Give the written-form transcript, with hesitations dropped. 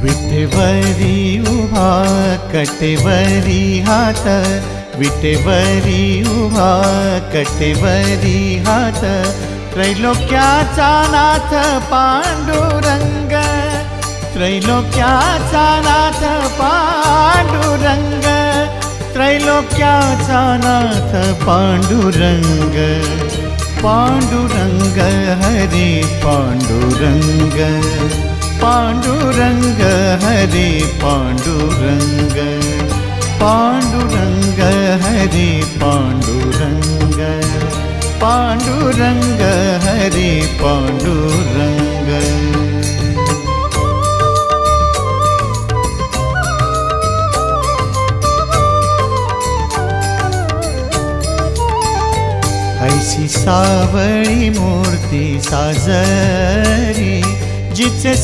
विटेवरी उभा कटेवरी हात, विटेवरी उभा कटेवरी हात, त्रैलोक्याचा नाथ पांडुरंग, त्रैलोक्याचा नाथ पांडुरंग, त्रैलोक्याचा नाथ पांडुरंग, पांडुरंग हरे पांडुरंग, पांडुरंग हरे पांडुरंग, पांडुरंग हरे पांडुरंग, पांडुरंग हरे पांडुरंग। ऐसी सावळी मूर्ती साजरी जिचे